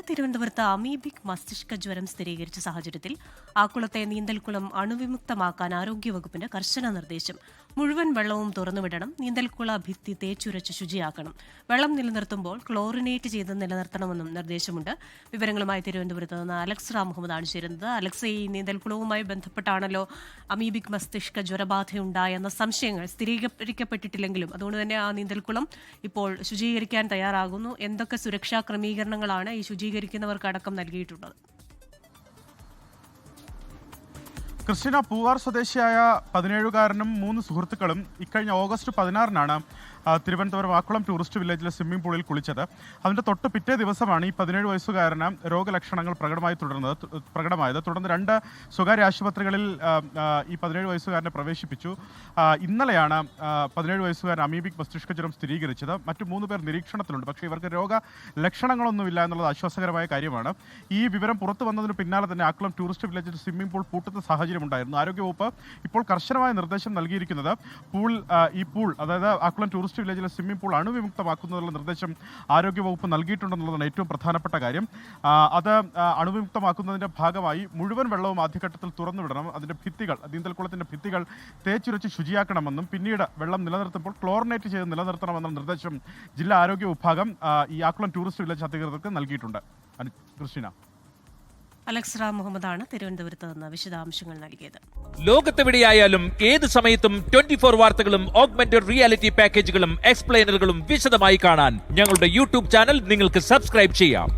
തിരുവനന്തപുരത്ത് അമീബിക് മസ്തിഷ്ക ജ്വരം സ്ഥിരീകരിച്ച സാഹചര്യത്തിൽ ആക്കുളത്തെ നീന്തൽക്കുളം അണുവിമുക്തമാക്കാൻ ആരോഗ്യവകുപ്പിന്റെ കർശന നിർദ്ദേശം. മുഴുവൻ വെള്ളവും തുറന്നുവിടണം, നീന്തൽക്കുള ഭിത്തി തേച്ചുരച്ച് ശുചിയാക്കണം, വെള്ളം നിലനിർത്തുമ്പോൾ ക്ലോറിനേറ്റ് ചെയ്ത് നിലനിർത്തണമെന്നും നിർദ്ദേശമുണ്ട്. വിവരങ്ങളുമായി തിരുവനന്തപുരത്ത് നിന്ന് അലക്സ് റാം മുഹമ്മദാണ് ചേരുന്നത്. അലക്സ്, ഈ നീന്തൽക്കുളവുമായി ബന്ധപ്പെട്ടാണല്ലോ അമീബിക് മസ്തിഷ്ക ജ്വരബാധയുണ്ടായെന്ന സംശയങ്ങൾ സ്ഥിരീകരിക്കപ്പെട്ടിട്ടില്ലെങ്കിലും അതുകൊണ്ട് തന്നെ ആ നീന്തൽക്കുളം ഇപ്പോൾ ശുചീകരിക്കാൻ തയ്യാറാകുന്നു. എന്തൊക്കെ സുരക്ഷാ ക്രമീകരണങ്ങളാണ് ഈ ശുചീകരിക്കുന്നവർക്ക് അടക്കം നൽകിയിട്ടുള്ളത്? ക്രിസ്റ്റീന, പൂവാർ സ്വദേശിയായ 17കാരനും 3 സുഹൃത്തുക്കളും ഇക്കഴിഞ്ഞ ഓഗസ്റ്റ് 16-നാണ് തിരുവനന്തപുരം ആക്കുളം ടൂറിസ്റ്റ് വില്ലേജിലെ സ്വിമ്മിംഗ് പൂളിൽ കുളിച്ചത്. അതിന്റെ തൊട്ട് പിറ്റേ ദിവസമാണ് ഈ 17 വയസ്സുകാരന് രോഗലക്ഷണങ്ങൾ പ്രകടമായത്. തുടർന്ന് 2 സ്വകാര്യ ആശുപത്രികളിൽ ഈ 17 വയസ്സുകാരനെ പ്രവേശിപ്പിച്ചു. ഇന്നലെയാണ് 17 വയസ്സുകാരൻ അമീബിക് മസ്തിഷ്ക ജ്വരം സ്ഥിരീകരിച്ചത്. മറ്റു 3 പേർ നിരീക്ഷണത്തിലുണ്ട്. പക്ഷേ ഇവർക്ക് രോഗലക്ഷണങ്ങളൊന്നുമില്ല എന്നുള്ളത് ആശ്വാസകരമായ കാര്യമാണ്. ഈ വിവരം പുറത്തു വന്നതിന് പിന്നാലെ തന്നെ ആക്കുളം ടൂറിസ്റ്റ് വില്ലേജിൽ സ്വിമ്മിംഗ് പൂൾ പൂട്ടുന്ന സാഹചര്യമുണ്ടായിരുന്നു. ആരോഗ്യവകുപ്പ് ഇപ്പോൾ കർശനമായ നിർദ്ദേശം നൽകിയിരിക്കുന്നത് ഈ പൂൾ, അതായത് ആക്കുളം ടൂറിസ്റ്റ് വില്ലേജിലെ സ്വിമ്മിംഗ് പൂൾ അണുവിമുക്തമാക്കുന്നതിനുള്ള നിർദ്ദേശം ആരോഗ്യവകുപ്പ് നൽകിയിട്ടുണ്ടെന്നുള്ളതാണ് ഏറ്റവും പ്രധാനപ്പെട്ട കാര്യം. അത് അണുവിമുക്തമാക്കുന്നതിന്റെ ഭാഗമായി മുഴുവൻ വെള്ളവും ആദ്യഘട്ടത്തിൽ തുറന്നുവിടണം. അതിന്റെ ഭിത്തികൾ, നീന്തൽക്കുളത്തിന്റെ ഭിത്തികൾ തേച്ചുരച്ച് ശുചിയാക്കണമെന്നും പിന്നീട് വെള്ളം നിലനിർത്തുമ്പോൾ ക്ലോറിനേറ്റ് ചെയ്ത് നിലനിർത്തണമെന്ന നിർദ്ദേശം ജില്ലാ ആരോഗ്യ വിഭാഗം ഈ ആക്കുളം ടൂറിസ്റ്റ് വില്ലേജ് അധികൃതർക്ക് നൽകിയിട്ടുണ്ട്. ക്രിസ്റ്റീന, അലക്സ് റാം മുഹമ്മദാണ് തിരുവനന്തപുരത്ത് നിന്ന് വിശദാംശങ്ങൾ നൽകിയത്. ലോകത്തെവിടെയായാലും ഏത് സമയത്തും 24 വാർത്തകളും ഓഗ്മെന്റഡ് റിയാലിറ്റി പാക്കേജുകളും എക്സ്പ്ലെയിനറുകളും വിശദമായി കാണാൻ ഞങ്ങളുടെ യൂട്യൂബ് ചാനൽ നിങ്ങൾക്ക് സബ്സ്ക്രൈബ് ചെയ്യാം.